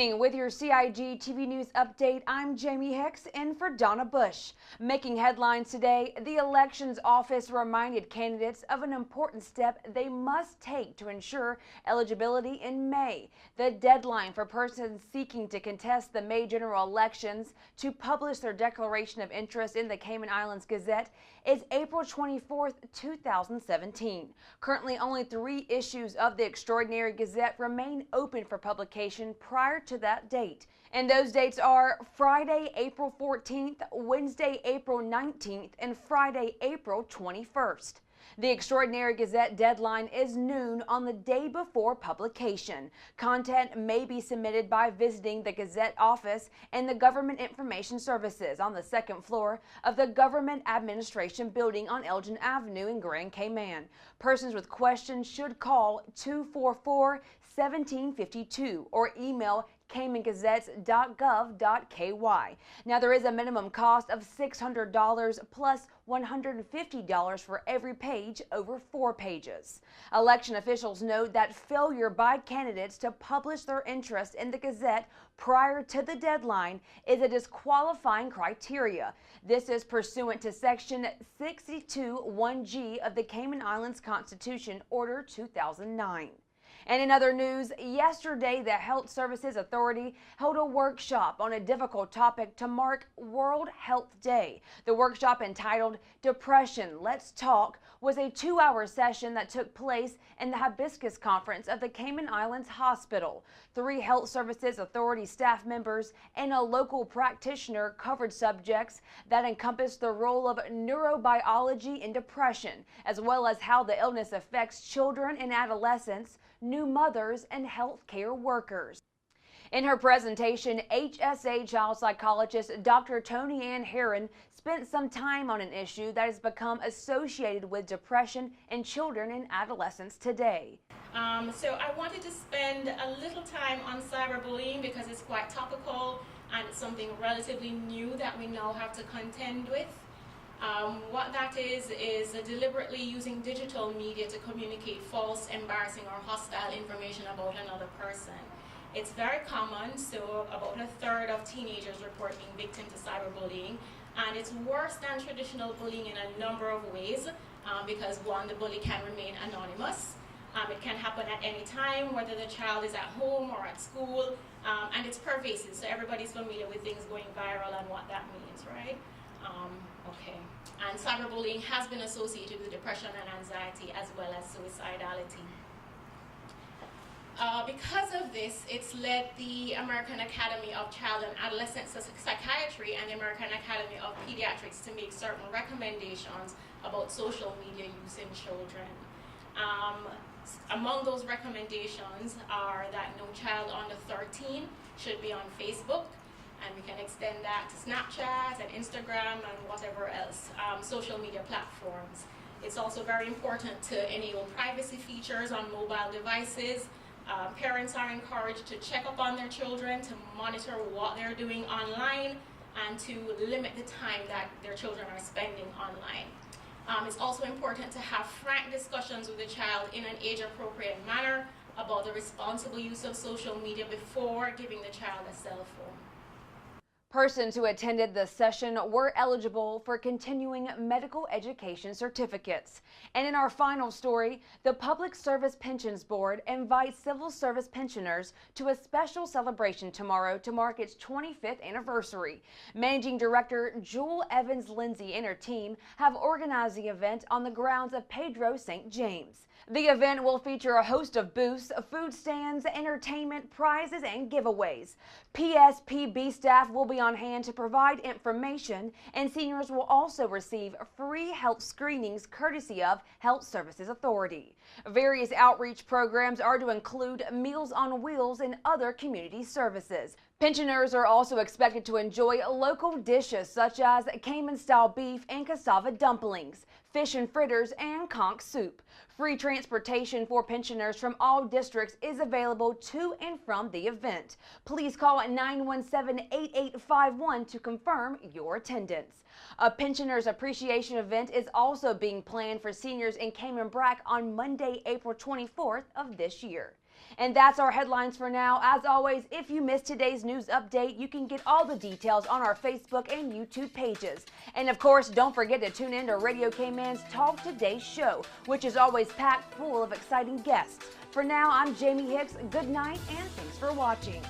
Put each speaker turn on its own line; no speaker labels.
evening with your CIGTV News update. I'm Jamie Hicks in for Donna Bush. Making headlines today, the Elections Office reminded candidates of an important step they must take to ensure eligibility in May. The deadline for persons seeking to contest the May general elections to publish their declaration of interest in the Cayman Islands Gazette is April 24th, 2017. Currently, only 3 issues of the Extraordinary Gazette remain open for publication prior to that date. And those dates are Friday, April 14th, Wednesday, April 19th, and Friday, April 21st. The Extraordinary Gazette deadline is noon on the day before publication. Content may be submitted by visiting the Gazette office and the Government Information Services on the 2nd floor of the Government Administration Building on Elgin Avenue in Grand Cayman. Persons with questions should call 244-1752 or email CaymanGazettes.gov.ky. Now, there is a minimum cost of $600 plus $150 for every page over 4 pages. Election officials note that failure by candidates to publish their interest in the Gazette prior to the deadline is a disqualifying criteria. This is pursuant to Section 62(1)(g) of the Cayman Islands Constitution, Order 2009. And in other news, yesterday the Health Services Authority held a workshop on a difficult topic to mark World Health Day. The workshop, entitled Depression, Let's Talk, was a 2-hour session that took place in the Hibiscus Conference of the Cayman Islands Hospital. 3 Health Services Authority staff members and a local practitioner covered subjects that encompassed the role of neurobiology in depression, as well as how the illness affects children and adolescents, new mothers, and healthcare workers. In her presentation, HSA child psychologist Dr. Tony Ann Heron spent some time on an issue that has become associated with depression in children and adolescents today.
So I wanted to spend a little time on cyberbullying because it's quite topical and it's something relatively new that we now have to contend with. What that is deliberately using digital media to communicate false, embarrassing, or hostile information about another person. It's very common, so about 1/3 of teenagers report being victim to cyberbullying, and it's worse than traditional bullying in a number of ways because, one, the bully can remain anonymous. It can happen at any time, whether the child is at home or at school, and it's pervasive, so everybody's familiar with things going viral and what that means, right? And cyberbullying has been associated with depression and anxiety as well as suicidality. Because of this, it's led the American Academy of Child and Adolescent Psychiatry and the American Academy of Pediatrics to make certain recommendations about social media use in children. Among those recommendations are that no child under 13 should be on Facebook, and we can extend that to Snapchat and Instagram and whatever else, social media platforms. It's also very important to enable privacy features on mobile devices. Parents are encouraged to check up on their children, to monitor what they're doing online, and to limit the time that their children are spending online. It's also important to have frank discussions with the child in an age-appropriate manner about the responsible use of social media before giving the child a cell phone.
Persons who attended the session were eligible for continuing medical education certificates. And in our final story, the Public Service Pensions Board invites civil service pensioners to a special celebration tomorrow to mark its 25th anniversary. Managing Director Jewel Evans-Lindsay and her team have organized the event on the grounds of Pedro St. James. The event will feature a host of booths, food stands, entertainment, prizes, and giveaways. PSPB staff will be on hand to provide information, and seniors will also receive free health screenings courtesy of Health Services Authority. Various outreach programs are to include Meals on Wheels and other community services. Pensioners are also expected to enjoy local dishes such as Cayman-style beef and cassava dumplings, fish and fritters, and conch soup. Free transportation for pensioners from all districts is available to and from the event. Please call at 917-8851 to confirm your attendance. A Pensioners Appreciation event is also being planned for seniors in Cayman Brac on Monday, April 24th of this year. And that's our headlines for now. As always, if you missed today's news update, you can get all the details on our Facebook and YouTube pages. And of course, don't forget to tune in to Radio Cayman's Talk Today show, which is always packed full of exciting guests. For now, I'm Jamie Hicks. Good night and thanks for watching.